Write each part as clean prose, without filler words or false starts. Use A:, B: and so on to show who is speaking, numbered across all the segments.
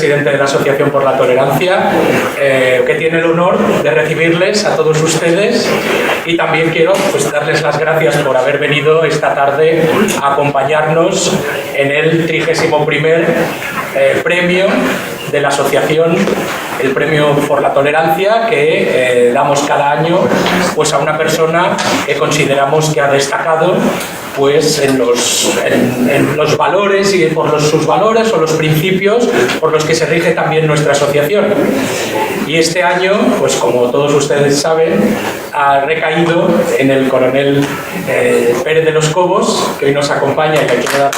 A: presidente de la Asociación por la Tolerancia, que tiene el honor de recibirles a todos ustedes, y también quiero pues darles las gracias por haber venido esta tarde a acompañarnos en el 31º premio de la asociación, el premio por la tolerancia que damos cada año pues a una persona que consideramos que ha destacado pues en los valores y por sus valores o los principios por los que se rige también nuestra asociación. Y este año, pues como todos ustedes saben, ha recaído en el coronel Pérez de los Cobos, que hoy nos acompaña y que quiero dar...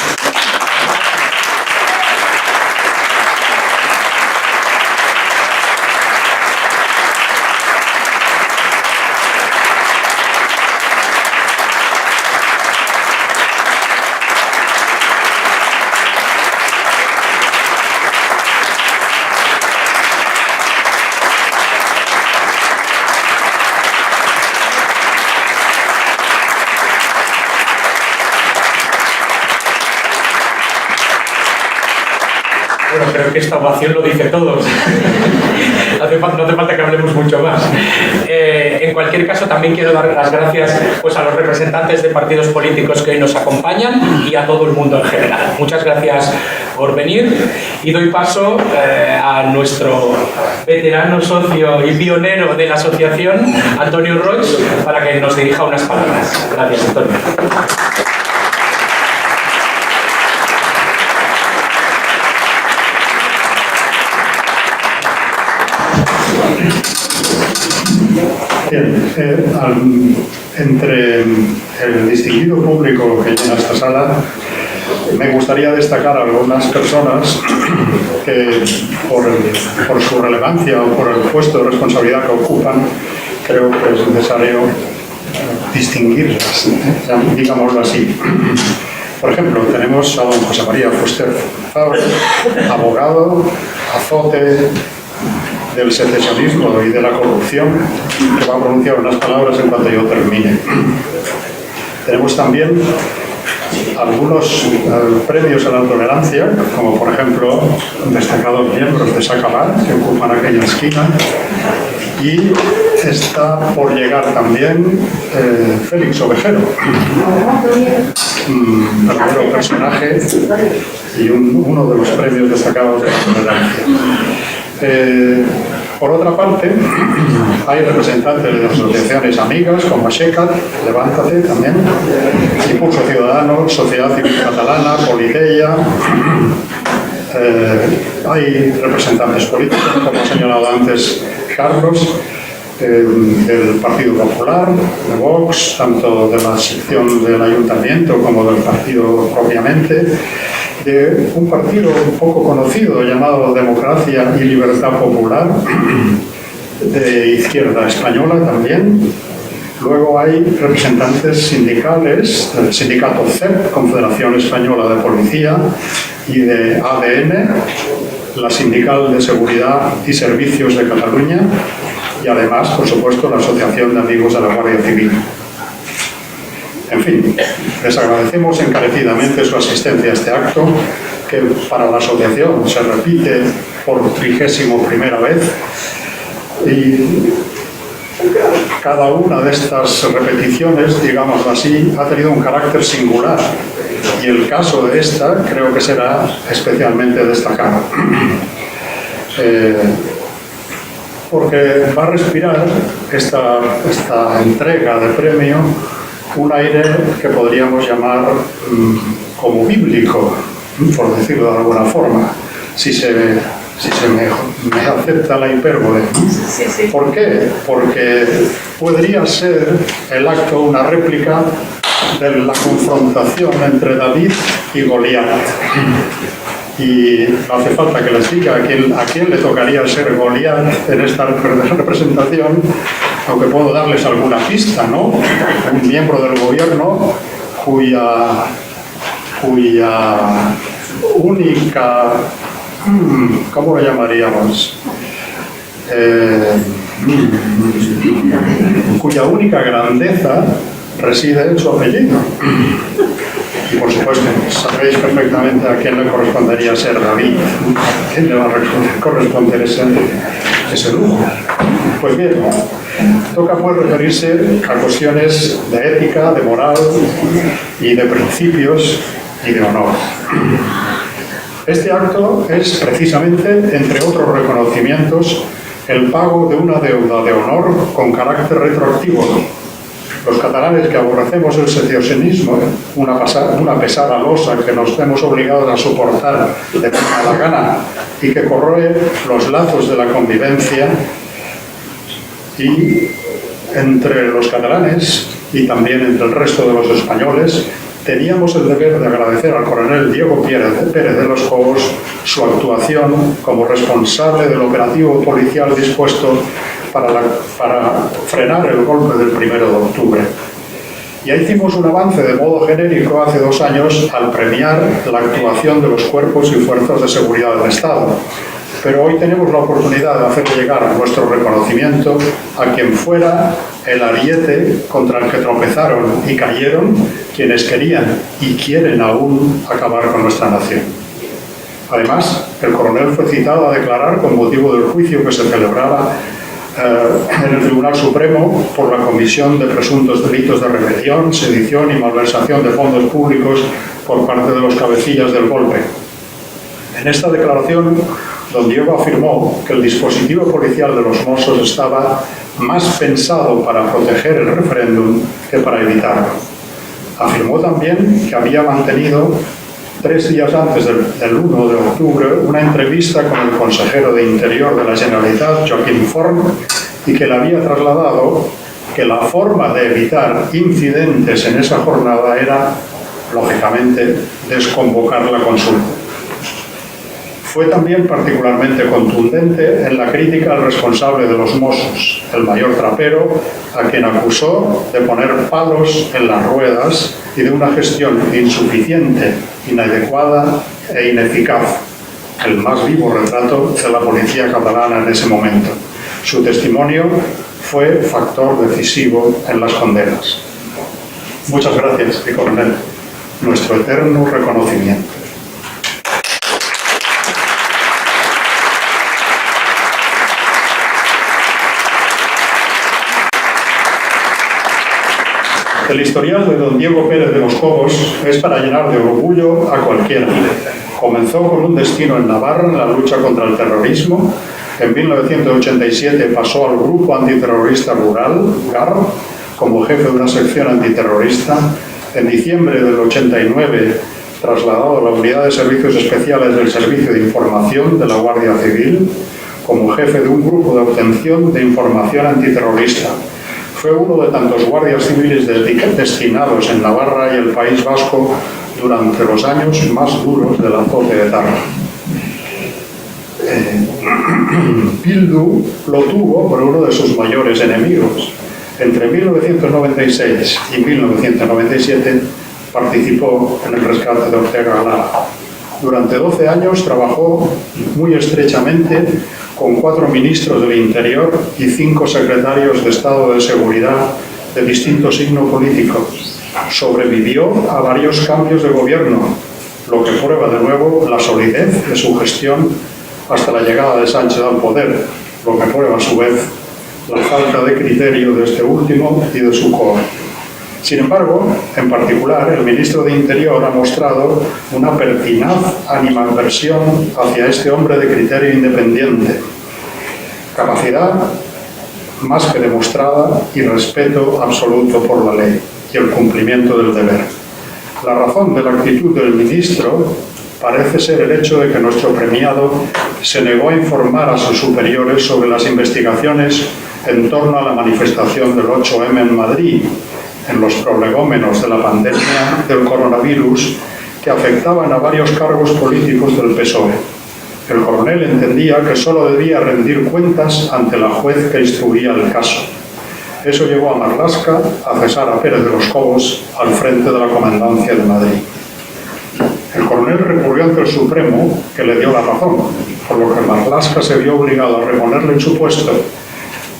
A: Bueno, creo que esta ovación lo dice todo. No hace falta que hablemos mucho más. En cualquier caso, también quiero dar las gracias pues, a los representantes de partidos políticos que hoy nos acompañan y a todo el mundo en general. Muchas gracias por venir y doy paso a nuestro veterano socio y pionero de la asociación, Antonio Roig, para que nos dirija unas palabras. Gracias, Antonio.
B: Bien, entre el distinguido público que llena esta sala, me gustaría destacar a algunas personas que por su relevancia o por el puesto de responsabilidad que ocupan, creo que es necesario distinguirlas, digámoslo así. Por ejemplo, tenemos a don José María Fuster Fabra, abogado, azote del secesionismo y de la corrupción, que va a pronunciar unas palabras en cuanto yo termine. Tenemos también algunos premios a la tolerancia, como por ejemplo destacados miembros de Sacabar, que ocupan aquella esquina, y está por llegar también Félix Ovejero, un verdadero personaje y uno de los premios destacados de la tolerancia. Por otra parte, hay representantes de las asociaciones amigas como Aixecat, Levántate también, Impulso Ciudadano, Sociedad Civil Catalana, Politeia. Hay representantes políticos, como ha señalado antes Carlos, del Partido Popular, de Vox, tanto de la sección del Ayuntamiento como del partido propiamente, de un partido un poco conocido llamado Democracia y Libertad Popular, de izquierda española también. Luego hay representantes sindicales del sindicato CEP, Confederación Española de Policía, y de ADN, la Sindical de Seguridad y Servicios de Cataluña, y además, por supuesto, la Asociación de Amigos de la Guardia Civil. En fin, les agradecemos encarecidamente su asistencia a este acto, que para la asociación se repite por 31ª vez, y cada una de estas repeticiones, digámoslo así, ha tenido un carácter singular, y el caso de esta creo que será especialmente destacado. Porque va a respirar esta entrega de premio un aire que podríamos llamar como bíblico, por decirlo de alguna forma, si se me acepta la hipérbole. ¿Por qué? Porque podría ser el acto una réplica de la confrontación entre David y Goliat. Y no hace falta que les diga a quién le tocaría ser Goliat en esta representación, aunque puedo darles alguna pista, ¿no? Un miembro del gobierno cuya única... ¿cómo lo llamaríamos? Cuya única grandeza reside en su apellido. Y por supuesto, sabéis perfectamente a quién le correspondería ser David, a quién le va a corresponder ese lujo. Pues bien, toca pues referirse a cuestiones de ética, de moral y de principios y de honor. Este acto es precisamente, entre otros reconocimientos, el pago de una deuda de honor con carácter retroactivo. Los catalanes que aborrecemos el secesionismo, una pesada losa que nos vemos obligados a soportar de mala gana y que corroe los lazos de la convivencia, y entre los catalanes y también entre el resto de los españoles, teníamos el deber de agradecer al coronel Diego Pérez de los Cobos su actuación como responsable del operativo policial dispuesto para frenar el golpe del 1 de octubre. Ya hicimos un avance de modo genérico hace 2 años al premiar la actuación de los cuerpos y fuerzas de seguridad del Estado. Pero hoy tenemos la oportunidad de hacer llegar nuestro reconocimiento a quien fuera el ariete contra el que tropezaron y cayeron quienes querían y quieren aún acabar con nuestra nación. Además, el coronel fue citado a declarar con motivo del juicio que se celebraba en el Tribunal Supremo por la comisión de presuntos delitos de rebelión, sedición y malversación de fondos públicos por parte de los cabecillas del golpe. En esta declaración, don Diego afirmó que el dispositivo policial de los Mossos estaba más pensado para proteger el referéndum que para evitarlo. Afirmó también que había mantenido 3 días antes del 1 de octubre una entrevista con el consejero de Interior de la Generalitat, Joaquim Forn, y que le había trasladado que la forma de evitar incidentes en esa jornada era, lógicamente, desconvocar la consulta. Fue también particularmente contundente en la crítica al responsable de los Mossos, el mayor Trapero, a quien acusó de poner palos en las ruedas y de una gestión insuficiente, inadecuada e ineficaz, el más vivo retrato de la policía catalana en ese momento. Su testimonio fue factor decisivo en las condenas. Muchas gracias, mi coronel. Nuestro eterno reconocimiento. El historial de don Diego Pérez de los Cobos es para llenar de orgullo a cualquiera. Comenzó con un destino en Navarra en la lucha contra el terrorismo. En 1987 pasó al Grupo Antiterrorista Rural, GAR, como jefe de una sección antiterrorista. En diciembre del 89, trasladado a la Unidad de Servicios Especiales del Servicio de Información de la Guardia Civil, como jefe de un grupo de obtención de información antiterrorista. Fue uno de tantos guardias civiles destinados en Navarra y el País Vasco durante los años más duros del azote de Etarra. Bildu lo tuvo por uno de sus mayores enemigos. Entre 1996 y 1997 participó en el rescate de Ortega Lara. Durante 12 años trabajó muy estrechamente con 4 ministros del Interior y 5 secretarios de Estado de Seguridad de distinto signo político. Sobrevivió a varios cambios de gobierno, lo que prueba de nuevo la solidez de su gestión hasta la llegada de Sánchez al poder, lo que prueba a su vez la falta de criterio de este último y de su cohorte. Sin embargo, en particular, el ministro de Interior ha mostrado una pertinaz animadversión hacia este hombre de criterio independiente, capacidad más que demostrada y respeto absoluto por la ley y el cumplimiento del deber. La razón de la actitud del ministro parece ser el hecho de que nuestro premiado se negó a informar a sus superiores sobre las investigaciones en torno a la manifestación del 8M en Madrid, en los prolegómenos de la pandemia del coronavirus que afectaban a varios cargos políticos del PSOE. El coronel entendía que solo debía rendir cuentas ante la juez que instruía el caso. Eso llevó a Marlaska a cesar a Pérez de los Cobos al frente de la Comandancia de Madrid. El coronel recurrió ante el Supremo, que le dio la razón, por lo que Marlaska se vio obligado a reponerle en su puesto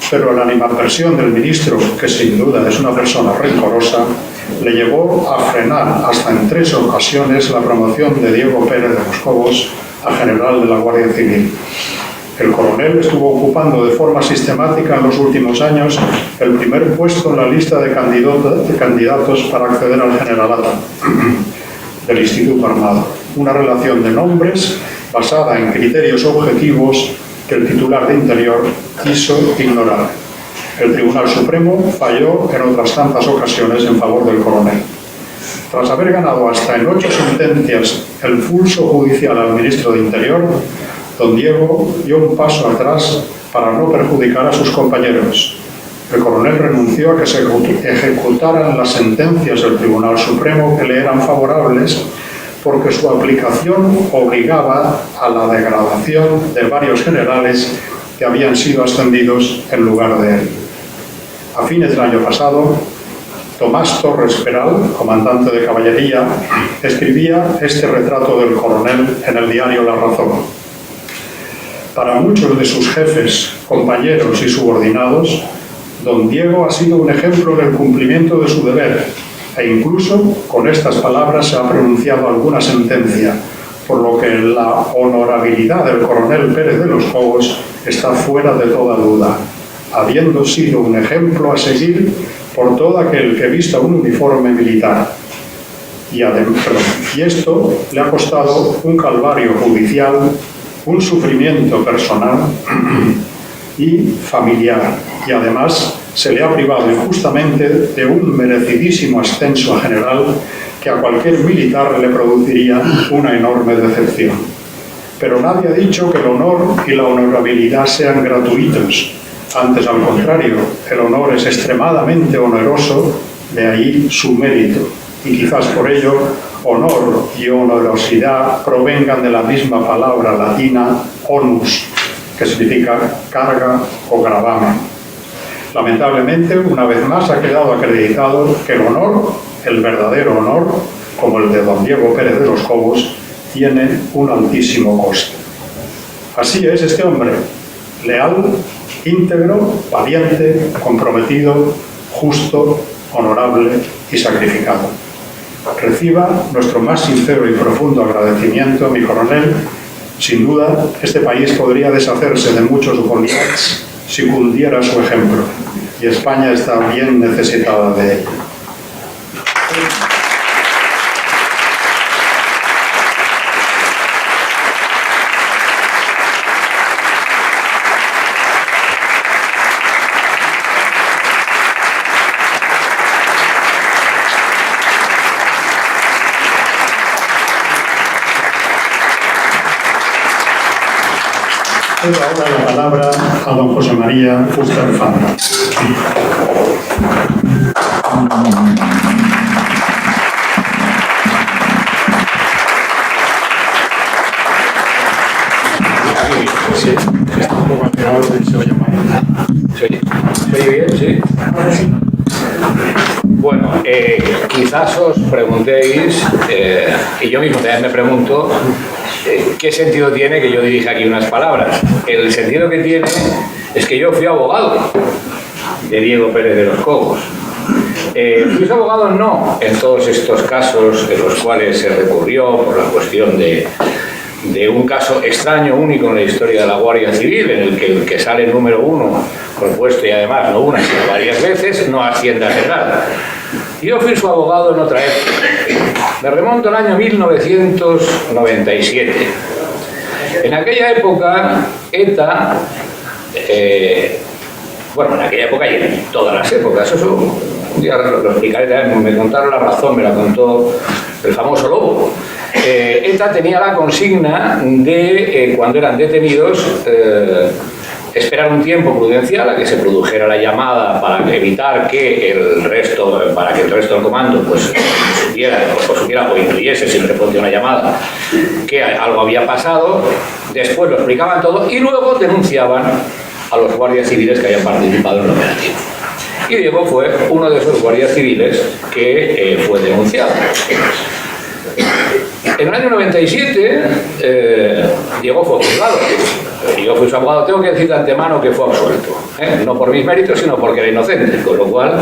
B: pero la animadversión del ministro, que sin duda es una persona rencorosa, le llevó a frenar hasta en 3 ocasiones la promoción de Diego Pérez de los Cobos a general de la Guardia Civil. El coronel estuvo ocupando de forma sistemática en los últimos años el primer puesto en la lista de candidatos para acceder al generalato del Instituto Armado. Una relación de nombres basada en criterios objetivos que el titular de Interior quiso ignorar. El Tribunal Supremo falló en otras tantas ocasiones en favor del coronel. Tras haber ganado hasta en 8 sentencias el pulso judicial al ministro de Interior, don Diego dio un paso atrás para no perjudicar a sus compañeros. El coronel renunció a que se ejecutaran las sentencias del Tribunal Supremo que le eran favorables, porque su aplicación obligaba a la degradación de varios generales que habían sido ascendidos en lugar de él. A fines del año pasado, Tomás Torres Peral, comandante de caballería, escribía este retrato del coronel en el diario La Razón. Para muchos de sus jefes, compañeros y subordinados, don Diego ha sido un ejemplo del cumplimiento de su deber, e incluso con estas palabras se ha pronunciado alguna sentencia, por lo que la honorabilidad del coronel Pérez de los Cobos está fuera de toda duda, habiendo sido un ejemplo a seguir por todo aquel que vista un uniforme militar. Y esto le ha costado un calvario judicial, un sufrimiento personal y familiar, y además se le ha privado injustamente de un merecidísimo ascenso a general que a cualquier militar le produciría una enorme decepción. Pero nadie ha dicho que el honor y la honorabilidad sean gratuitos. Antes, al contrario, el honor es extremadamente oneroso, de ahí su mérito. Y quizás por ello, honor y onerosidad provengan de la misma palabra latina onus, que significa carga o gravamen. Lamentablemente, una vez más ha quedado acreditado que el honor, el verdadero honor, como el de don Diego Pérez de los Cobos, tiene un altísimo coste. Así es este hombre, leal, íntegro, valiente, comprometido, justo, honorable y sacrificado. Reciba nuestro más sincero y profundo agradecimiento, mi coronel. Sin duda, este país podría deshacerse de muchos Goliaths si cundiera su ejemplo, y España está bien necesitada de ello. Cedo ahora la palabra a don José María Fuster Fabra.
C: Sí, está un poco alterado y se oye mal. ¿Se oye bien? Sí. Bueno, quizás os preguntéis, y yo mismo también me pregunto, ¿qué sentido tiene que yo dirija aquí unas palabras? El sentido que tiene es que yo fui abogado de Diego Pérez de los Cobos. Fui abogado no en todos estos casos en los cuales se recurrió por la cuestión de un caso extraño, único en la historia de la Guardia Civil, en el que sale número 1 propuesto, y además no una sino varias veces, no asciende a general. Yo fui su abogado en otra época. Me remonto al año 1997. En aquella época, ETA, bueno, en aquella época y en todas las épocas, eso un día lo explicaré también, me contaron la razón, me la contó el famoso Lobo. ETA tenía la consigna de, cuando eran detenidos, esperar un tiempo prudencial a que se produjera la llamada para evitar que el resto del comando supiera o intuyese, siempre ponía una llamada, que algo había pasado. Después lo explicaban todo y luego denunciaban a los guardias civiles que habían participado en el operativo. Y Diego fue uno de esos guardias civiles que fue denunciado. En el año 97, Diego fue juzgado. Yo fui su abogado. Tengo que decir de antemano que fue absuelto. No por mis méritos, sino porque era inocente. Con lo cual,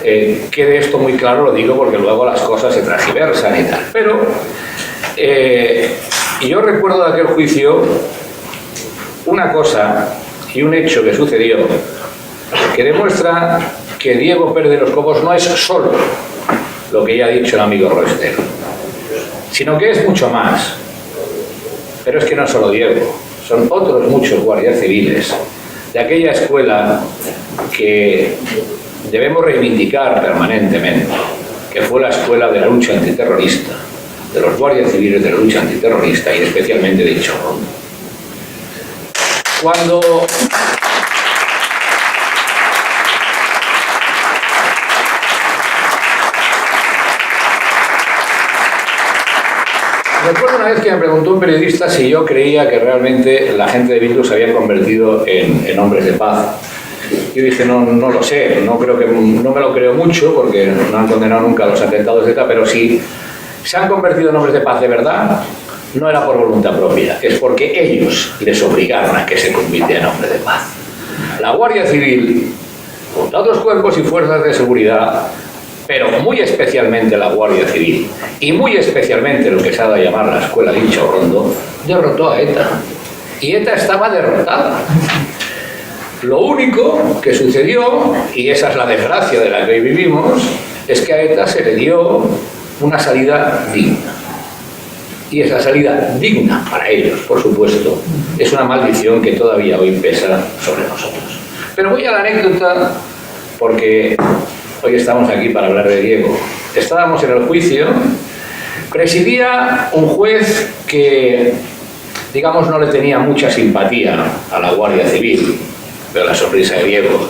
C: quede esto muy claro, lo digo porque luego las cosas se transgiversan y tal. Pero, yo recuerdo de aquel juicio una cosa y un hecho que sucedió que demuestra que Diego Pérez de los Cobos no es solo lo que ya ha dicho el amigo Roester, sino que es mucho más. Pero es que no es solo Diego, son otros muchos guardias civiles de aquella escuela que debemos reivindicar permanentemente, que fue la escuela de la lucha antiterrorista, de los guardias civiles de la lucha antiterrorista y especialmente de Chorrondo. Cuando recuerdo una vez que me preguntó un periodista si yo creía que realmente la gente de Bildu se había convertido en hombres de paz. Yo dije, no lo sé, no me lo creo mucho porque no han condenado nunca los atentados de ETA, pero si se han convertido en hombres de paz de verdad, no era por voluntad propia, es porque ellos les obligaron a que se convirtieran en hombres de paz. La Guardia Civil, junto a otros cuerpos y fuerzas de seguridad, pero muy especialmente la Guardia Civil y muy especialmente lo que se ha dado a llamar la escuela de Chorrondo, derrotó a ETA. Y ETA estaba derrotada. Lo único que sucedió, y esa es la desgracia de la que hoy vivimos, es que a ETA se le dio una salida digna. Y esa salida digna para ellos, por supuesto, es una maldición que todavía hoy pesa sobre nosotros. Pero voy a la anécdota porque hoy estamos aquí para hablar de Diego. Estábamos en el juicio, presidía un juez que, digamos, no le tenía mucha simpatía a la Guardia Civil. Veo la sonrisa de Diego.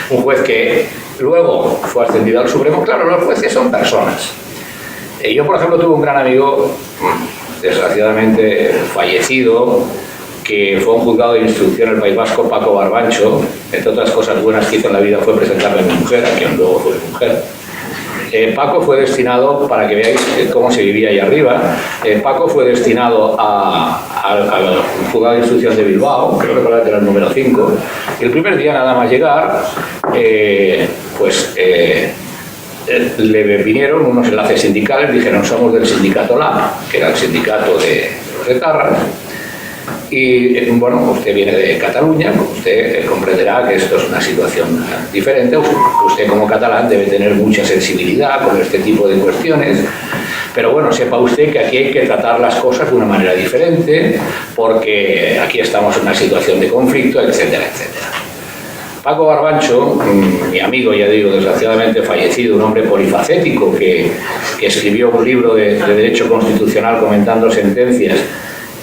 C: Un juez que luego fue ascendido al Supremo. Claro, los jueces son personas. Yo, por ejemplo, tuve un gran amigo, desgraciadamente fallecido, que fue un juzgado de instrucción en el País Vasco, Paco Barbancho. Entre otras cosas buenas que hizo en la vida fue presentarme a mi mujer, a quien luego fue mi mujer. Paco fue destinado, para que veáis cómo se vivía ahí arriba, Paco fue destinado al juzgado de instrucción de Bilbao, creo que era el número 5, y el primer día nada más llegar, le vinieron unos enlaces sindicales, dijeron, somos del sindicato LAB, que era el sindicato de los etarras, y bueno, usted viene de Cataluña, usted comprenderá que esto es una situación diferente, usted como catalán debe tener mucha sensibilidad con este tipo de cuestiones, pero bueno, sepa usted que aquí hay que tratar las cosas de una manera diferente, porque aquí estamos en una situación de conflicto, etcétera, etcétera. Paco Barbancho, mi amigo, ya digo, desgraciadamente fallecido, un hombre polifacético que escribió un libro de Derecho Constitucional comentando sentencias,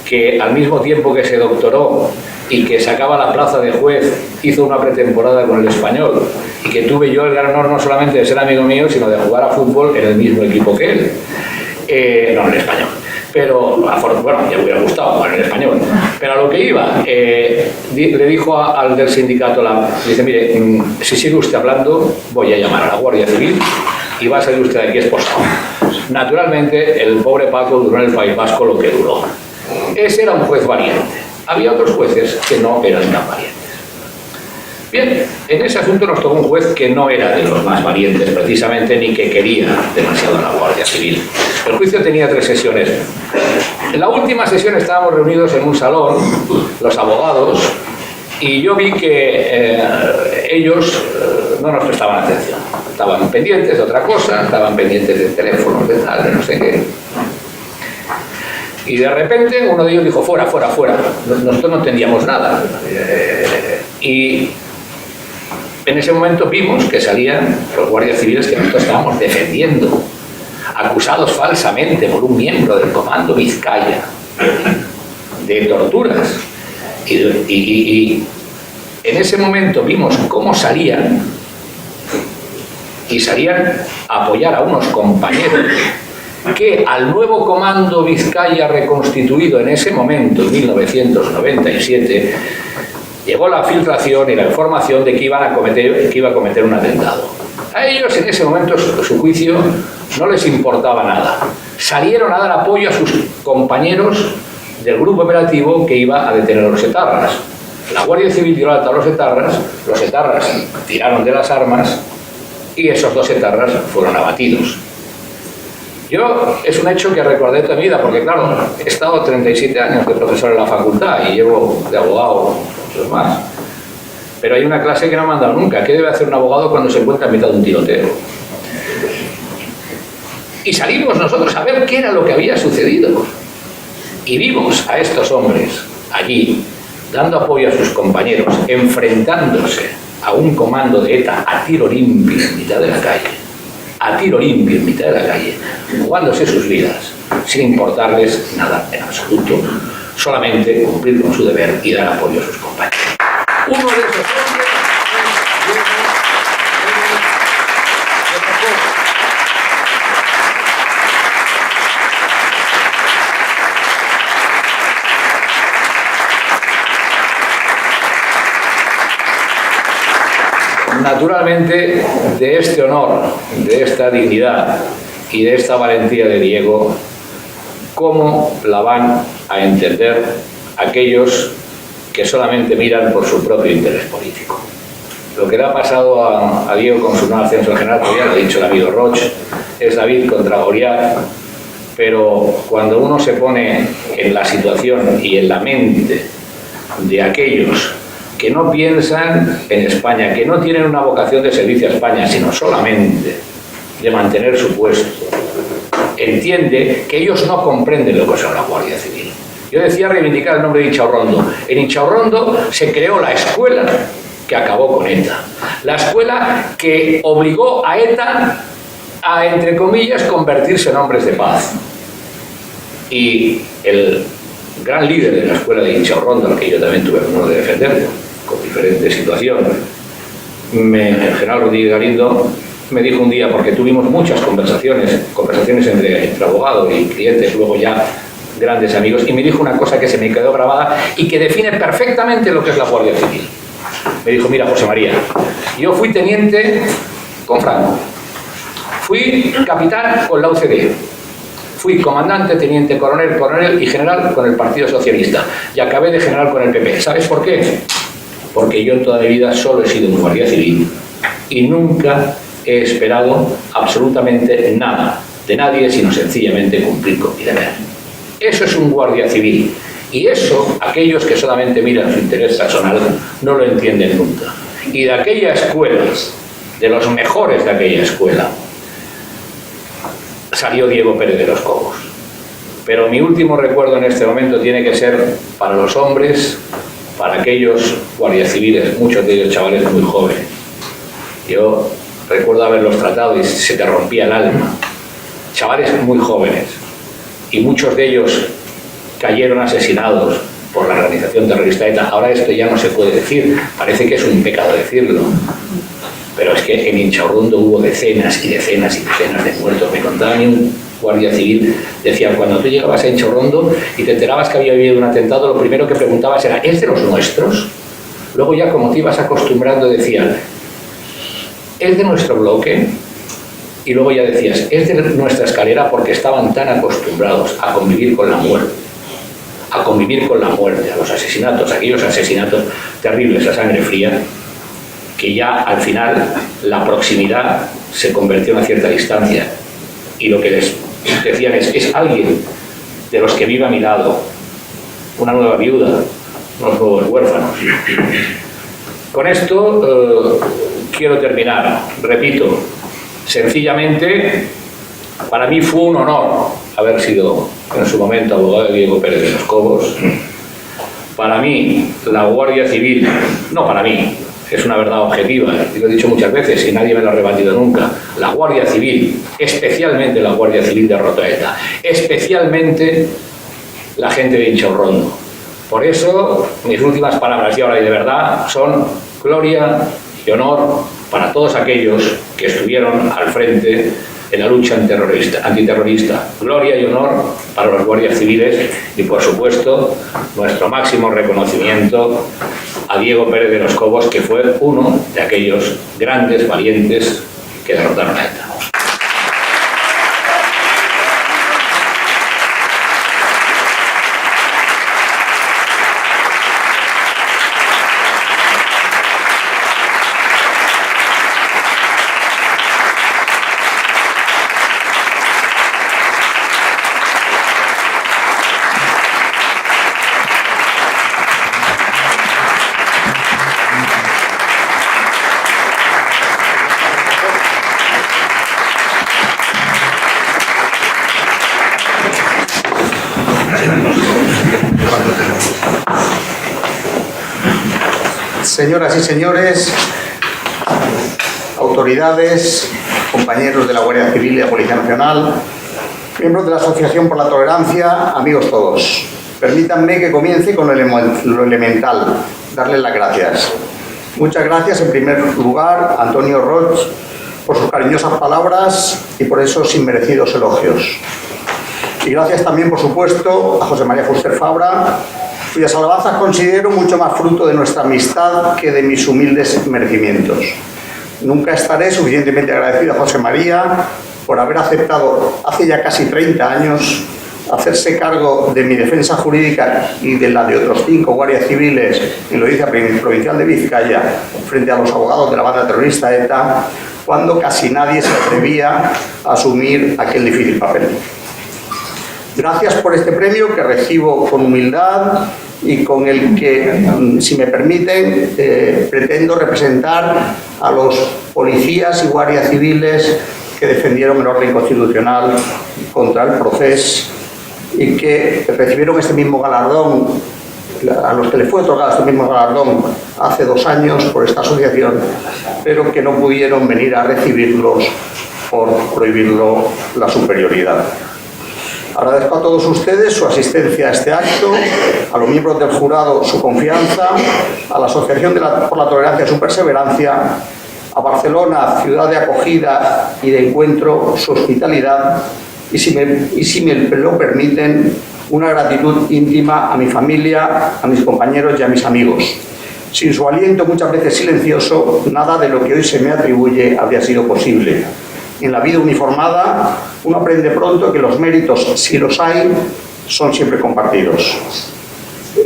C: que al mismo tiempo que se doctoró y que sacaba la plaza de juez, hizo una pretemporada con el Español, y que tuve yo el gran honor no solamente de ser amigo mío, sino de jugar a fútbol en el mismo equipo que él. No, en el Español. Pero, bueno, ya me hubiera gustado jugar en el Español. Pero a lo que iba, le dijo al del sindicato, dice, mire, si sigue usted hablando, voy a llamar a la Guardia Civil y va a salir usted de aquí expulsado. Naturalmente, el pobre Paco duró en el País Vasco lo que duró. Ese era un juez valiente. Había otros jueces que no eran tan valientes. Bien, en ese asunto nos tocó un juez que no era de los más valientes precisamente, ni que quería demasiado a la Guardia Civil. El juicio tenía 3 sesiones. En la última sesión estábamos reunidos en un salón, los abogados, y yo vi que ellos no nos prestaban atención. Estaban pendientes de otra cosa, estaban pendientes de teléfonos, de tal, de no sé qué. Y de repente uno de ellos dijo, fuera, fuera, fuera. Nosotros no entendíamos nada. Y en ese momento vimos que salían los guardias civiles que nosotros estábamos defendiendo, acusados falsamente por un miembro del Comando Vizcaya de torturas. Y en ese momento vimos cómo salían, y salían a apoyar a unos compañeros que al nuevo Comando Vizcaya reconstituido en ese momento, en 1997, llegó la filtración y la información de que iba a cometer un atentado. A ellos en ese momento su juicio no les importaba nada. salieron a dar apoyo a sus compañeros del grupo operativo que iba a detener a los etarras. La Guardia Civil dio alta a los etarras tiraron de las armas y esos 2 etarras fueron abatidos. Es un hecho que recordé toda mi vida, porque claro, he estado 37 años de profesor en la facultad y llevo de abogado muchos más. Pero hay una clase que no me han dado nunca. ¿Qué debe hacer un abogado cuando se encuentra en mitad de un tiroteo? Y salimos nosotros a ver qué era lo que había sucedido. Y vimos a estos hombres allí, dando apoyo a sus compañeros, enfrentándose a un comando de ETA a tiro limpio en mitad de la calle. A tiro limpio en mitad de la calle, jugándose sus vidas, sin importarles nada en absoluto, solamente cumplir con su deber y dar apoyo a sus compañeros. Uno de esos hombres naturalmente, de este honor, de esta dignidad y de esta valentía de Diego, ¿cómo la van a entender aquellos que solamente miran por su propio interés político? Lo que le ha pasado a Diego con su no ascenso al general, ya lo ha dicho el amigo Roche, es David contra Goliat, pero cuando uno se pone en la situación y en la mente de aquellos que no piensan en España, que no tienen una vocación de servicio a España, sino solamente de mantener su puesto, entiende que ellos no comprenden lo que es la Guardia Civil. Yo decía reivindicar el nombre de Inchaurrondo. En Inchaurrondo se creó la escuela que acabó con ETA. La escuela que obligó a ETA a, entre comillas, convertirse en hombres de paz. Y el gran líder de la escuela de Inchaurrondo, al que yo también tuve el honor de defender, con diferentes situaciones, el general Rodríguez Galindo me dijo un día, porque tuvimos muchas conversaciones entre abogado y clientes, luego ya grandes amigos, y me dijo una cosa que se me quedó grabada y que define perfectamente lo que es la Guardia Civil. Me dijo, mira, José María, yo fui teniente con Franco, fui capitán con la UCD, fui comandante, teniente, coronel y general con el Partido Socialista y acabé de general con el PP. ¿Sabes por qué? Porque yo en toda mi vida solo he sido un guardia civil y nunca he esperado absolutamente nada de nadie, sino sencillamente cumplir con mi deber. Eso es un guardia civil. Y eso, aquellos que solamente miran su interés personal, no lo entienden nunca. Y de aquella escuela, de los mejores de aquella escuela, salió Diego Pérez de los Cobos. Pero mi último recuerdo en este momento tiene que ser para los hombres, para aquellos guardias civiles, muchos de ellos chavales muy jóvenes. Yo recuerdo haberlos tratado y se te rompía el alma. Chavales muy jóvenes. Y muchos de ellos cayeron asesinados por la organización terrorista ETA. Ahora esto ya no se puede decir, parece que es un pecado decirlo. Pero es que en Inchaurrondo hubo decenas y decenas y decenas de muertos. Me contaba a mí un guardia civil, decía, cuando tú llegabas a Inchaurrondo y te enterabas que había habido un atentado, lo primero que preguntabas era, ¿es de los nuestros? Luego ya como te ibas acostumbrando decían, ¿es de nuestro bloque? Y luego ya decías, es de nuestra escalera, porque estaban tan acostumbrados a convivir con la muerte, a los asesinatos, aquellos asesinatos terribles a sangre fría, que ya al final la proximidad se convirtió en una cierta distancia. Y lo que les decían es alguien de los que vive a mi lado, una nueva viuda, unos nuevos huérfanos. Con esto quiero terminar. Repito, sencillamente, para mí fue un honor haber sido en su momento abogado de Diego Pérez de los Cobos. Para mí, la Guardia Civil, no para mí, es una verdad objetiva, y lo he dicho muchas veces y nadie me lo ha rebatido nunca, la Guardia Civil, especialmente la Guardia Civil derrotó a ETA, especialmente la gente de Inchaurrondo. Por eso, mis últimas palabras, y ahora y de verdad, son gloria y honor para todos aquellos que estuvieron al frente en la lucha antiterrorista. Gloria y honor para los guardias civiles y, por supuesto, nuestro máximo reconocimiento a Diego Pérez de los Cobos, que fue uno de aquellos grandes valientes que derrotaron a ETA.
D: Señoras y señores, autoridades, compañeros de la Guardia Civil y la Policía Nacional, miembros de la Asociación por la Tolerancia, amigos todos, permítanme que comience con lo elemental, darles las gracias. Muchas gracias en primer lugar a Antonio Roig por sus cariñosas palabras y por esos inmerecidos elogios. Y gracias también, por supuesto, a José María Fuster Fabra, cuyas alabanzas considero mucho más fruto de nuestra amistad que de mis humildes merecimientos. Nunca estaré suficientemente agradecido a José María por haber aceptado hace ya casi 30 años hacerse cargo de mi defensa jurídica y de la de otros 5 guardias civiles en la Audiencia Provincial de Vizcaya frente a los abogados de la banda terrorista ETA, cuando casi nadie se atrevía a asumir aquel difícil papel. Gracias por este premio que recibo con humildad y con el que, si me permiten, pretendo representar a los policías y guardias civiles que defendieron el orden constitucional contra el Procés y que recibieron este mismo galardón, a los que les fue otorgado este mismo galardón hace 2 años por esta asociación, pero que no pudieron venir a recibirlos por prohibirlo la superioridad. Agradezco a todos ustedes su asistencia a este acto, a los miembros del jurado su confianza, a la Asociación por la Tolerancia su perseverancia, a Barcelona, ciudad de acogida y de encuentro, su hospitalidad y si me lo permiten, una gratitud íntima a mi familia, a mis compañeros y a mis amigos. Sin su aliento, muchas veces silencioso, nada de lo que hoy se me atribuye habría sido posible. En la vida uniformada, uno aprende pronto que los méritos, si los hay, son siempre compartidos.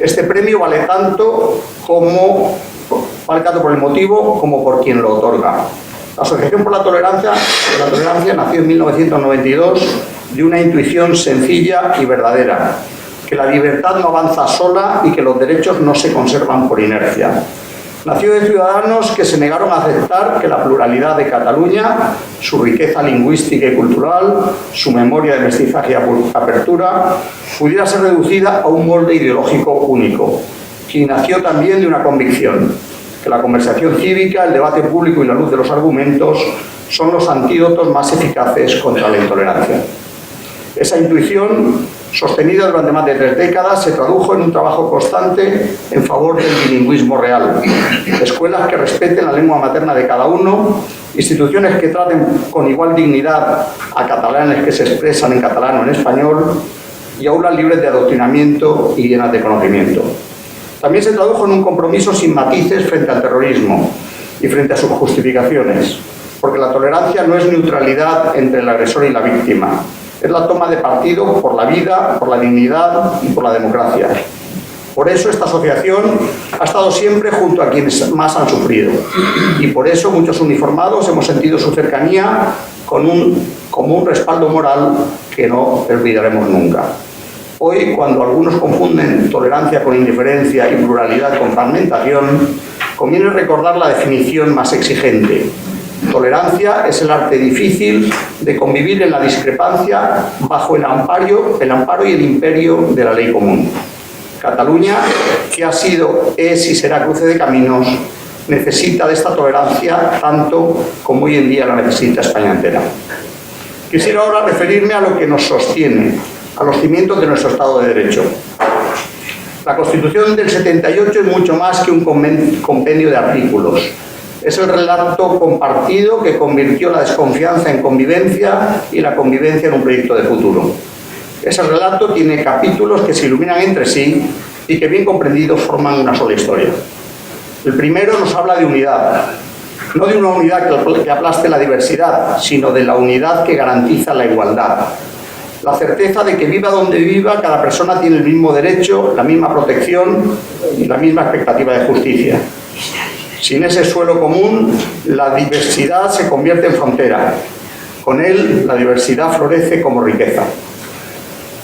D: Este premio vale tanto por el motivo como por quien lo otorga. La Asociación por la Tolerancia nació en 1992 de una intuición sencilla y verdadera, que la libertad no avanza sola y que los derechos no se conservan por inercia. Nació de ciudadanos que se negaron a aceptar que la pluralidad de Cataluña, su riqueza lingüística y cultural, su memoria de mestizaje y apertura, pudiera ser reducida a un molde ideológico único. Y nació también de una convicción, que la conversación cívica, el debate público y la luz de los argumentos son los antídotos más eficaces contra la intolerancia. Esa intuición, sostenida durante más de 3 décadas, se tradujo en un trabajo constante en favor del bilingüismo real. Escuelas que respeten la lengua materna de cada uno, instituciones que traten con igual dignidad a catalanes que se expresan en catalán o en español y aulas libres de adoctrinamiento y llenas de conocimiento. También se tradujo en un compromiso sin matices frente al terrorismo y frente a sus justificaciones, porque la tolerancia no es neutralidad entre el agresor y la víctima. Es la toma de partido por la vida, por la dignidad y por la democracia. Por eso esta asociación ha estado siempre junto a quienes más han sufrido. Y por eso muchos uniformados hemos sentido su cercanía como un respaldo moral que no olvidaremos nunca. Hoy, cuando algunos confunden tolerancia con indiferencia y pluralidad con fragmentación, conviene recordar la definición más exigente. Tolerancia es el arte difícil de convivir en la discrepancia bajo el amparo y el imperio de la ley común. Cataluña, que ha sido, es y será cruce de caminos, necesita de esta tolerancia tanto como hoy en día la necesita España entera. Quisiera ahora referirme a lo que nos sostiene, a los cimientos de nuestro Estado de Derecho. La Constitución del 78 es mucho más que un compendio de artículos. Es el relato compartido que convirtió la desconfianza en convivencia y la convivencia en un proyecto de futuro. Ese relato tiene capítulos que se iluminan entre sí y que bien comprendidos forman una sola historia. El primero nos habla de unidad, no de una unidad que aplaste la diversidad, sino de la unidad que garantiza la igualdad. La certeza de que viva donde viva, cada persona tiene el mismo derecho, la misma protección y la misma expectativa de justicia. Sin ese suelo común, la diversidad se convierte en frontera. Con él, la diversidad florece como riqueza.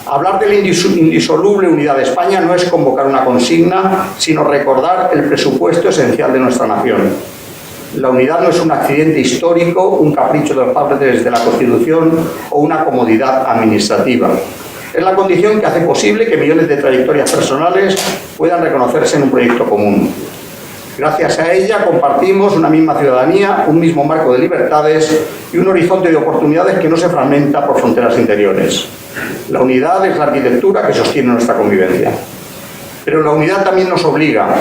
D: Hablar de la indisoluble unidad de España no es convocar una consigna, sino recordar el presupuesto esencial de nuestra nación. La unidad no es un accidente histórico, un capricho de los padres de la Constitución o una comodidad administrativa. Es la condición que hace posible que millones de trayectorias personales puedan reconocerse en un proyecto común. Gracias a ella compartimos una misma ciudadanía, un mismo marco de libertades y un horizonte de oportunidades que no se fragmenta por fronteras interiores. La unidad es la arquitectura que sostiene nuestra convivencia. Pero la unidad también nos obliga,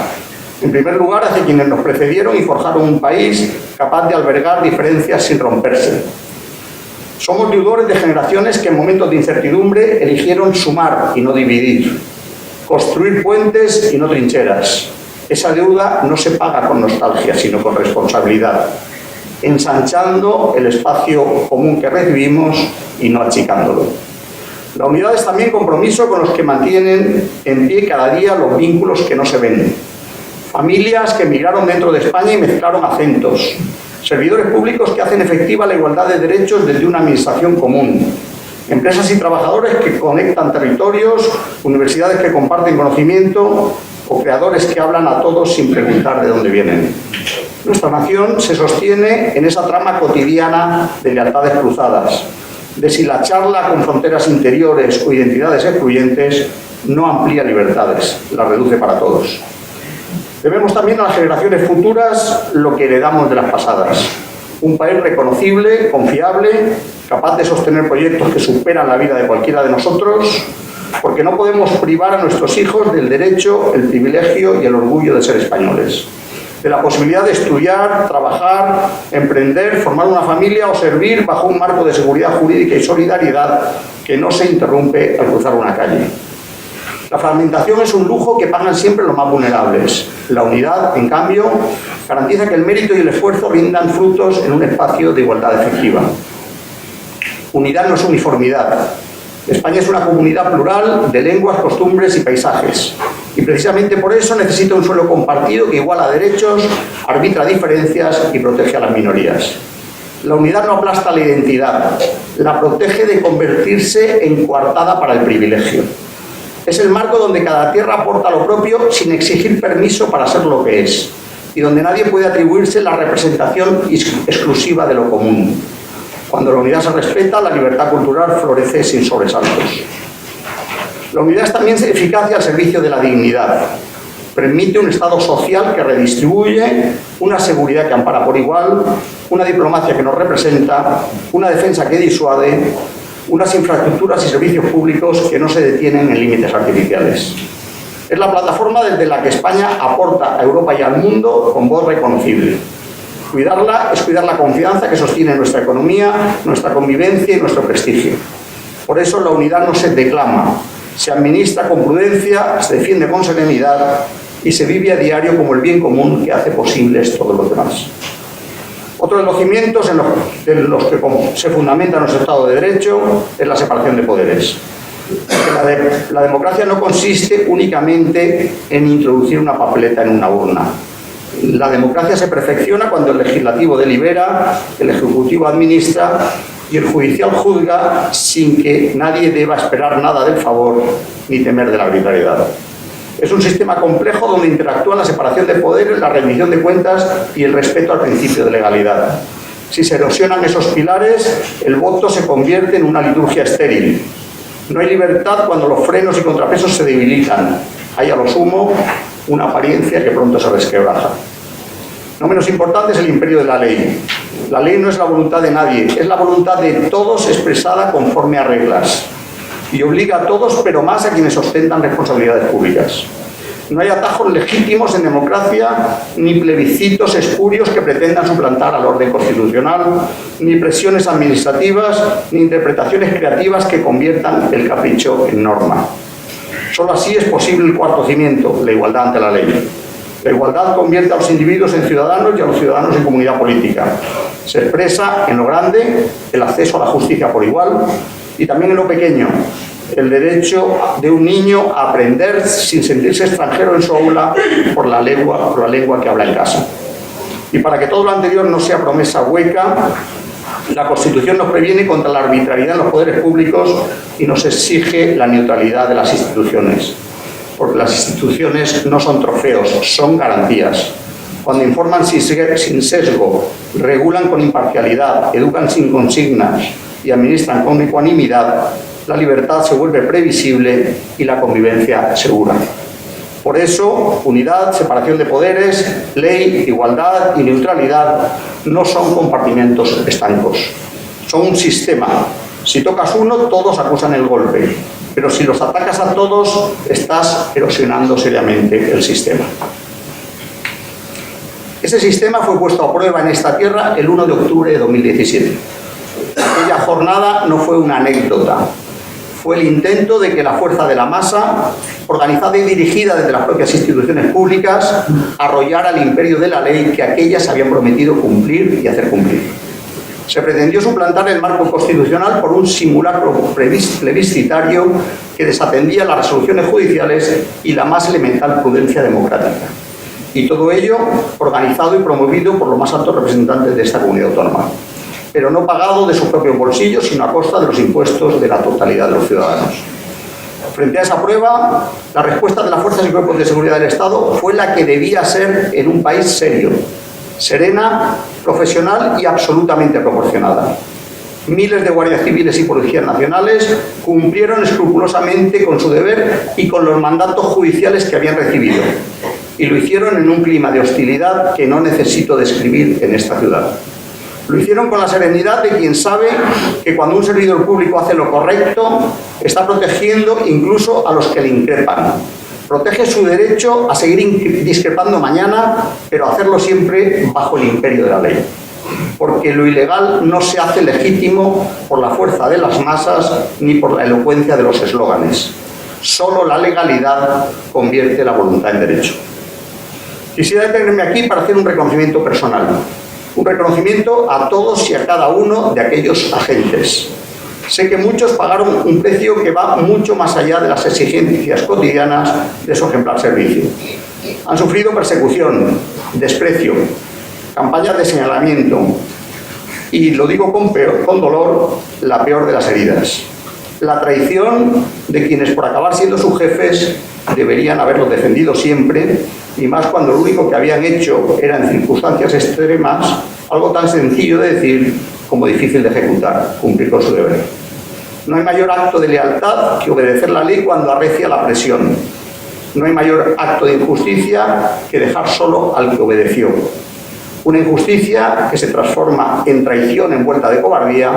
D: en primer lugar, hacia quienes nos precedieron y forjaron un país capaz de albergar diferencias sin romperse. Somos deudores de generaciones que en momentos de incertidumbre eligieron sumar y no dividir, construir puentes y no trincheras. Esa deuda no se paga con nostalgia, sino con responsabilidad, ensanchando el espacio común que recibimos y no achicándolo. La unidad es también compromiso con los que mantienen en pie cada día los vínculos que no se ven. Familias que emigraron dentro de España y mezclaron acentos. Servidores públicos que hacen efectiva la igualdad de derechos desde una administración común. Empresas y trabajadores que conectan territorios, universidades que comparten conocimiento o creadores que hablan a todos sin preguntar de dónde vienen. Nuestra nación se sostiene en esa trama cotidiana de lealtades cruzadas, de si la charla con fronteras interiores o identidades excluyentes no amplía libertades, las reduce para todos. Debemos también a las generaciones futuras lo que heredamos de las pasadas. Un país reconocible, confiable, capaz de sostener proyectos que superan la vida de cualquiera de nosotros, porque no podemos privar a nuestros hijos del derecho, el privilegio y el orgullo de ser españoles, de la posibilidad de estudiar, trabajar, emprender, formar una familia o servir bajo un marco de seguridad jurídica y solidaridad que no se interrumpe al cruzar una calle. La fragmentación es un lujo que pagan siempre los más vulnerables. La unidad, en cambio, garantiza que el mérito y el esfuerzo rindan frutos en un espacio de igualdad efectiva. Unidad no es uniformidad. España es una comunidad plural de lenguas, costumbres y paisajes. Y precisamente por eso necesita un suelo compartido que iguala derechos, arbitra diferencias y protege a las minorías. La unidad no aplasta la identidad, la protege de convertirse en coartada para el privilegio. Es el marco donde cada tierra aporta lo propio sin exigir permiso para ser lo que es, y donde nadie puede atribuirse la representación exclusiva de lo común. Cuando la unidad se respeta, la libertad cultural florece sin sobresaltos. La unidad es también eficaz y al servicio de la dignidad. Permite un Estado social que redistribuye, una seguridad que ampara por igual, una diplomacia que nos representa, una defensa que disuade, unas infraestructuras y servicios públicos que no se detienen en límites artificiales. Es la plataforma desde la que España aporta a Europa y al mundo con voz reconocible. Cuidarla es cuidar la confianza que sostiene nuestra economía, nuestra convivencia y nuestro prestigio. Por eso la unidad no se declama, se administra con prudencia, se defiende con serenidad y se vive a diario como el bien común que hace posibles todos los demás. Otro de los cimientos en los que se fundamenta nuestro Estado de Derecho es la separación de poderes. La democracia no consiste únicamente en introducir una papeleta en una urna. La democracia se perfecciona cuando el legislativo delibera, el ejecutivo administra y el judicial juzga sin que nadie deba esperar nada del favor ni temer de la arbitrariedad. Es un sistema complejo donde interactúan la separación de poderes, la rendición de cuentas y el respeto al principio de legalidad. Si se erosionan esos pilares, el voto se convierte en una liturgia estéril. No hay libertad cuando los frenos y contrapesos se debilitan. Hay a lo sumo una apariencia que pronto se resquebraja. No menos importante es el imperio de la ley. La ley no es la voluntad de nadie, es la voluntad de todos expresada conforme a reglas. Y obliga a todos, pero más a quienes ostentan responsabilidades públicas. No hay atajos legítimos en democracia, ni plebiscitos espurios que pretendan suplantar al orden constitucional, ni presiones administrativas, ni interpretaciones creativas que conviertan el capricho en norma. Solo así es posible el cuarto cimiento, la igualdad ante la ley. La igualdad convierte a los individuos en ciudadanos y a los ciudadanos en comunidad política. Se expresa en lo grande el acceso a la justicia por igual y también en lo pequeño, el derecho de un niño a aprender sin sentirse extranjero en su aula por la lengua que habla en casa. Y para que todo lo anterior no sea promesa hueca, la Constitución nos previene contra la arbitrariedad en los poderes públicos y nos exige la neutralidad de las instituciones. Porque las instituciones no son trofeos, son garantías. Cuando informan sin sesgo, regulan con imparcialidad, educan sin consignas y administran con ecuanimidad, la libertad se vuelve previsible y la convivencia segura. Por eso, unidad, separación de poderes, ley, igualdad y neutralidad no son compartimentos estancos. Son un sistema. Si tocas uno, todos acusan el golpe. Pero si los atacas a todos, estás erosionando seriamente el sistema. Ese sistema fue puesto a prueba en esta tierra el 1 de octubre de 2017. Aquella jornada no fue una anécdota. Fue el intento de que la fuerza de la masa, organizada y dirigida desde las propias instituciones públicas, arrollara el imperio de la ley que aquellas habían prometido cumplir y hacer cumplir. Se pretendió suplantar el marco constitucional por un simulacro plebiscitario que desatendía las resoluciones judiciales y la más elemental prudencia democrática. Y todo ello organizado y promovido por los más altos representantes de esta comunidad autónoma, pero no pagado de sus propios bolsillos, sino a costa de los impuestos de la totalidad de los ciudadanos. Frente a esa prueba, la respuesta de las fuerzas y cuerpos de seguridad del Estado fue la que debía ser en un país serio, serena, profesional y absolutamente proporcionada. Miles de guardias civiles y policías nacionales cumplieron escrupulosamente con su deber y con los mandatos judiciales que habían recibido, y lo hicieron en un clima de hostilidad que no necesito describir en esta ciudad. Lo hicieron con la serenidad de quien sabe que cuando un servidor público hace lo correcto, está protegiendo incluso a los que le increpan. Protege su derecho a seguir discrepando mañana, pero hacerlo siempre bajo el imperio de la ley. Porque lo ilegal no se hace legítimo por la fuerza de las masas ni por la elocuencia de los eslóganes. Solo la legalidad convierte la voluntad en derecho. Quisiera detenerme aquí para hacer un reconocimiento personal. Un reconocimiento a todos y a cada uno de aquellos agentes. Sé que muchos pagaron un precio que va mucho más allá de las exigencias cotidianas de su ejemplar servicio. Han sufrido persecución, desprecio, campañas de señalamiento y, lo digo con dolor, la peor de las heridas. La traición de quienes, por acabar siendo sus jefes, deberían haberlos defendido siempre, y más cuando lo único que habían hecho era, en circunstancias extremas, algo tan sencillo de decir como difícil de ejecutar, cumplir con su deber. No hay mayor acto de lealtad que obedecer la ley cuando arrecia la presión. No hay mayor acto de injusticia que dejar solo al que obedeció. Una injusticia que se transforma en traición envuelta de cobardía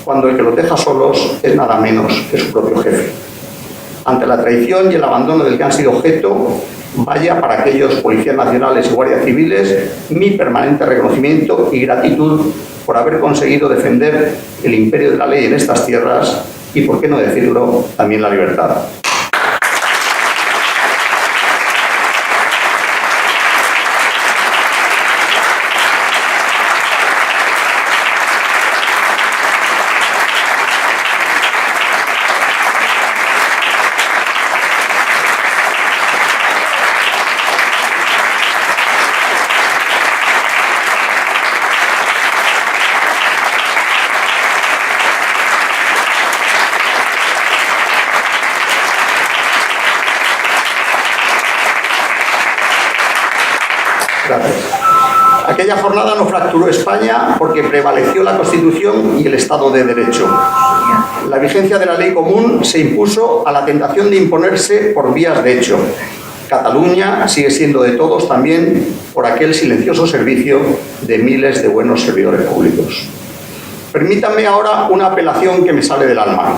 D: cuando el que los deja solos es nada menos que su propio jefe. Ante la traición y el abandono del que han sido objeto, vaya para aquellos policías nacionales y guardias civiles mi permanente reconocimiento y gratitud por haber conseguido defender el imperio de la ley en estas tierras y, por qué no decirlo, también la libertad. Gracias. Aquella jornada no fracturó España porque prevaleció la Constitución y el Estado de Derecho. La vigencia de la ley común se impuso a la tentación de imponerse por vías de hecho. Cataluña sigue siendo de todos también por aquel silencioso servicio de miles de buenos servidores públicos. Permítanme ahora una apelación que me sale del alma.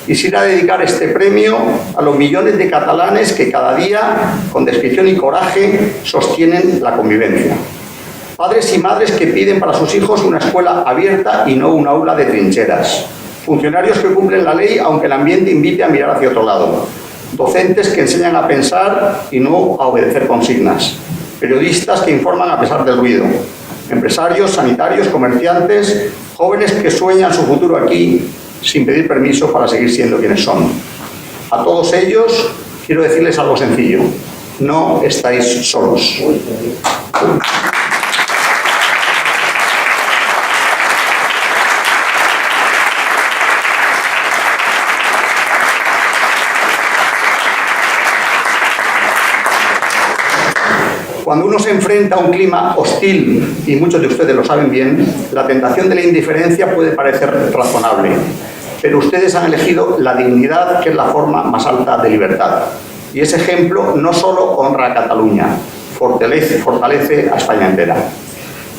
D: Quisiera dedicar este premio a los millones de catalanes que cada día, con descripción y coraje, sostienen la convivencia. Padres y madres que piden para sus hijos una escuela abierta y no un aula de trincheras. Funcionarios que cumplen la ley aunque el ambiente invite a mirar hacia otro lado. Docentes que enseñan a pensar y no a obedecer consignas. Periodistas que informan a pesar del ruido. Empresarios, sanitarios, comerciantes, jóvenes que sueñan su futuro aquí sin pedir permiso para seguir siendo quienes son. A todos ellos quiero decirles algo sencillo: no estáis solos. Cuando uno se enfrenta a un clima hostil, y muchos de ustedes lo saben bien, la tentación de la indiferencia puede parecer razonable, pero ustedes han elegido la dignidad, que es la forma más alta de libertad. Y ese ejemplo no solo honra a Cataluña, fortalece a España entera.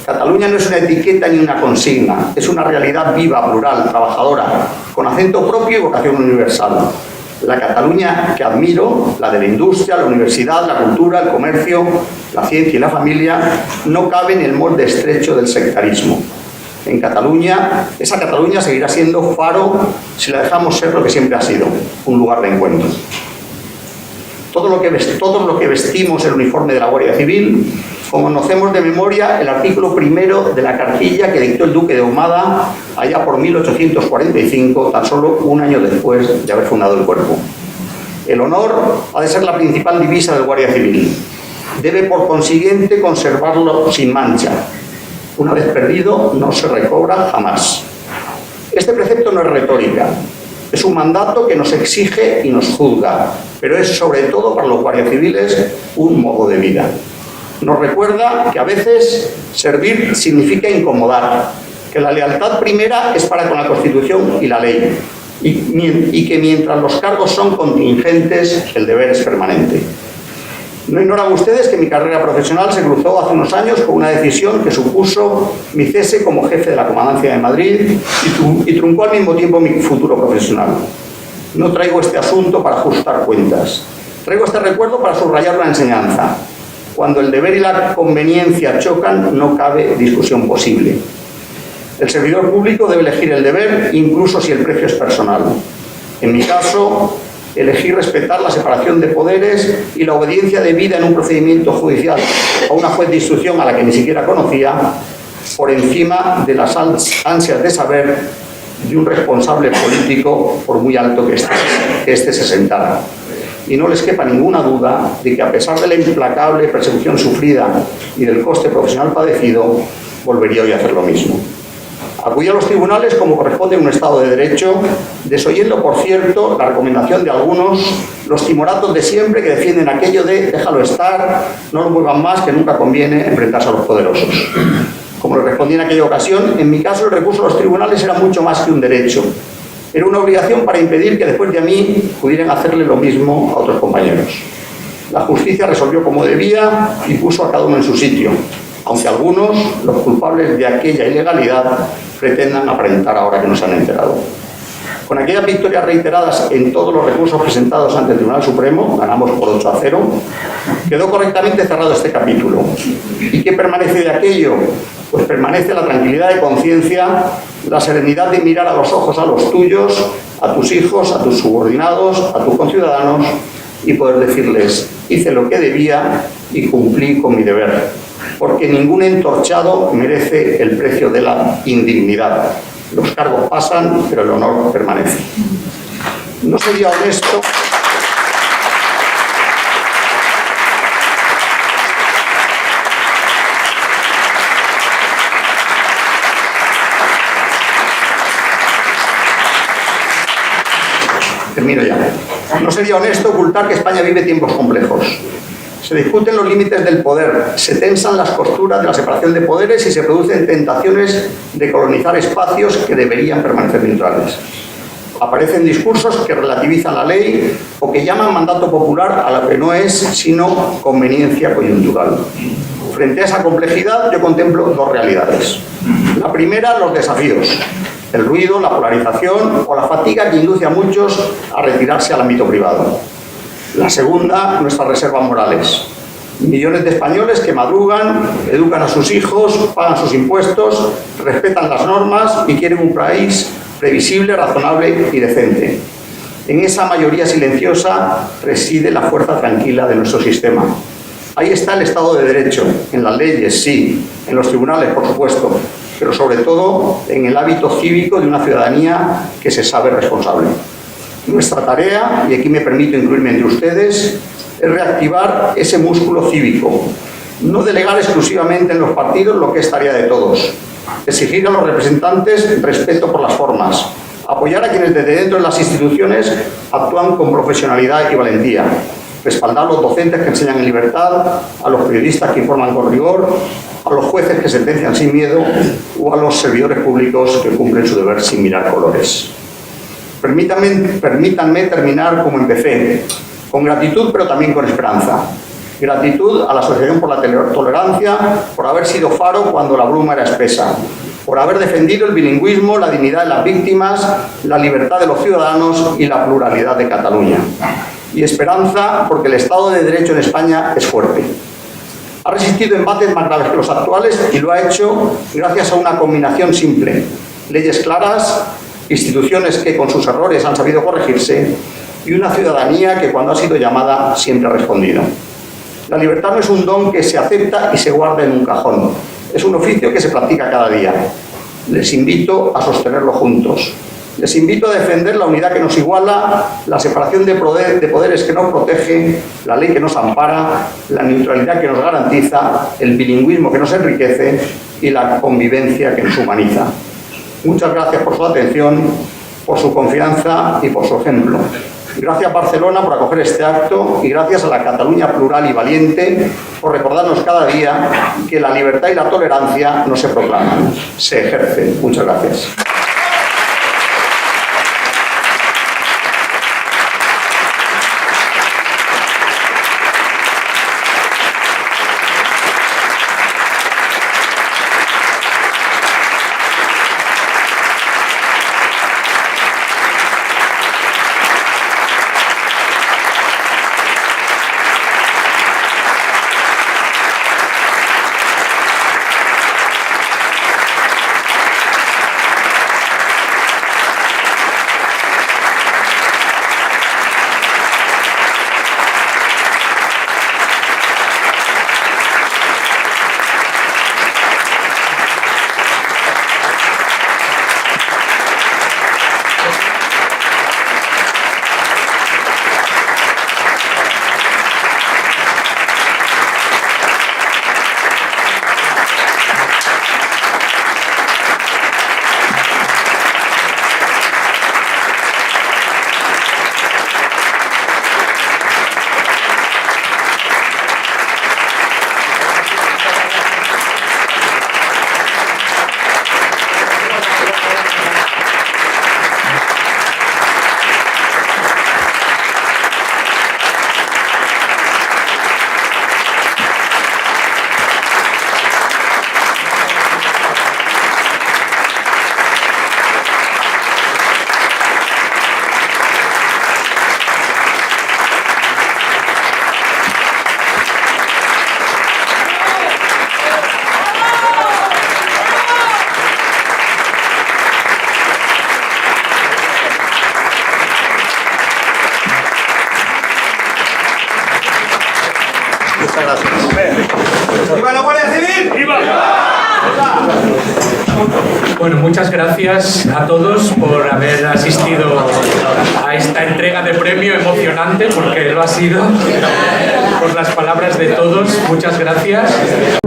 D: Cataluña no es una etiqueta ni una consigna, es una realidad viva, plural, trabajadora, con acento propio y vocación universal. La Cataluña que admiro, la de la industria, la universidad, la cultura, el comercio, la ciencia y la familia, no cabe en el molde estrecho del sectarismo. En Cataluña, esa Cataluña seguirá siendo faro si la dejamos ser lo que siempre ha sido, un lugar de encuentro. Todos los que vestimos el uniforme de la Guardia Civil, conocemos de memoria el artículo primero de la cartilla que dictó el duque de Ahumada allá por 1845, tan solo un año después de haber fundado el cuerpo. El honor ha de ser la principal divisa del Guardia Civil. Debe, por consiguiente, conservarlo sin mancha. Una vez perdido, no se recobra jamás. Este precepto no es retórica. Es un mandato que nos exige y nos juzga, pero es sobre todo para los guardias civiles un modo de vida. Nos recuerda que a veces servir significa incomodar, que la lealtad primera es para con la Constitución y la ley, y que mientras los cargos son contingentes, el deber es permanente. No ignoran ustedes que mi carrera profesional se cruzó hace unos años con una decisión que supuso mi cese como jefe de la Comandancia de Madrid y truncó al mismo tiempo mi futuro profesional. No traigo este asunto para ajustar cuentas. Traigo este recuerdo para subrayar una enseñanza. Cuando el deber y la conveniencia chocan, no cabe discusión posible. El servidor público debe elegir el deber, incluso si el precio es personal. En mi caso, elegí respetar la separación de poderes y la obediencia debida en un procedimiento judicial a una juez de instrucción a la que ni siquiera conocía, por encima de las ansias de saber de un responsable político, por muy alto que éste se sentara. Y no les quepa ninguna duda de que, a pesar de la implacable persecución sufrida y del coste profesional padecido, volvería hoy a hacer lo mismo. Acudí a los tribunales como corresponde a un Estado de Derecho, desoyendo, por cierto, la recomendación de algunos, los timoratos de siempre que defienden aquello de déjalo estar, no lo muevan más, que nunca conviene enfrentarse a los poderosos. Como le respondí en aquella ocasión, en mi caso el recurso a los tribunales era mucho más que un derecho. Era una obligación para impedir que después de mí pudieran hacerle lo mismo a otros compañeros. La justicia resolvió como debía y puso a cada uno en su sitio, aunque algunos, los culpables de aquella ilegalidad, pretendan aparentar ahora que no se han enterado. Con aquellas victorias reiteradas en todos los recursos presentados ante el Tribunal Supremo, ganamos por 8-0, quedó correctamente cerrado este capítulo. ¿Y qué permanece de aquello? Pues permanece la tranquilidad de conciencia, la serenidad de mirar a los ojos a los tuyos, a tus hijos, a tus subordinados, a tus conciudadanos, y poder decirles: hice lo que debía y cumplí con mi deber, porque ningún entorchado merece el precio de la indignidad. Los cargos pasan, pero el honor permanece. No sería honesto No sería honesto ocultar que España vive tiempos complejos. Se discuten los límites del poder, se tensan las costuras de la separación de poderes y se producen tentaciones de colonizar espacios que deberían permanecer neutrales. Aparecen discursos que relativizan la ley o que llaman mandato popular a lo que no es sino conveniencia coyuntural. Frente a esa complejidad yo contemplo dos realidades. La primera, los desafíos. El ruido, la polarización o la fatiga que induce a muchos a retirarse al ámbito privado. La segunda, nuestras reservas morales. Millones de españoles que madrugan, educan a sus hijos, pagan sus impuestos, respetan las normas y quieren un país previsible, razonable y decente. En esa mayoría silenciosa reside la fuerza tranquila de nuestro sistema. Ahí está el Estado de Derecho, en las leyes, sí, en los tribunales, por supuesto, pero sobre todo en el hábito cívico de una ciudadanía que se sabe responsable. Nuestra tarea, y aquí me permito incluirme entre ustedes, es reactivar ese músculo cívico, no delegar exclusivamente en los partidos lo que es tarea de todos, exigir a los representantes respeto por las formas, apoyar a quienes desde dentro de las instituciones actúan con profesionalidad y valentía, respaldar a los docentes que enseñan en libertad, a los periodistas que informan con rigor, a los jueces que sentencian sin miedo o a los servidores públicos que cumplen su deber sin mirar colores. Permítanme terminar como empecé, con gratitud pero también con esperanza. Gratitud a la Asociación por la Tolerancia por haber sido faro cuando la bruma era espesa, por haber defendido el bilingüismo, la dignidad de las víctimas, la libertad de los ciudadanos y la pluralidad de Cataluña. Y esperanza porque el Estado de Derecho en España es fuerte. Ha resistido embates más graves que los actuales y lo ha hecho gracias a una combinación simple: leyes claras, instituciones que con sus errores han sabido corregirse y una ciudadanía que cuando ha sido llamada siempre ha respondido. La libertad no es un don que se acepta y se guarda en un cajón. Es un oficio que se practica cada día. Les invito a sostenerlo juntos. Les invito a defender la unidad que nos iguala, la separación de poderes que nos protege, la ley que nos ampara, la neutralidad que nos garantiza, el bilingüismo que nos enriquece y la convivencia que nos humaniza. Muchas gracias por su atención, por su confianza y por su ejemplo. Gracias Barcelona por acoger este acto y gracias a la Cataluña plural y valiente por recordarnos cada día que la libertad y la tolerancia no se proclaman, se ejercen. Muchas gracias. Muchas gracias.
E: ¡Viva la Guardia Civil! ¡Viva!
A: Bueno, muchas gracias a todos por haber asistido a esta entrega de premio emocionante, porque lo ha sido, por las palabras de todos. Muchas gracias.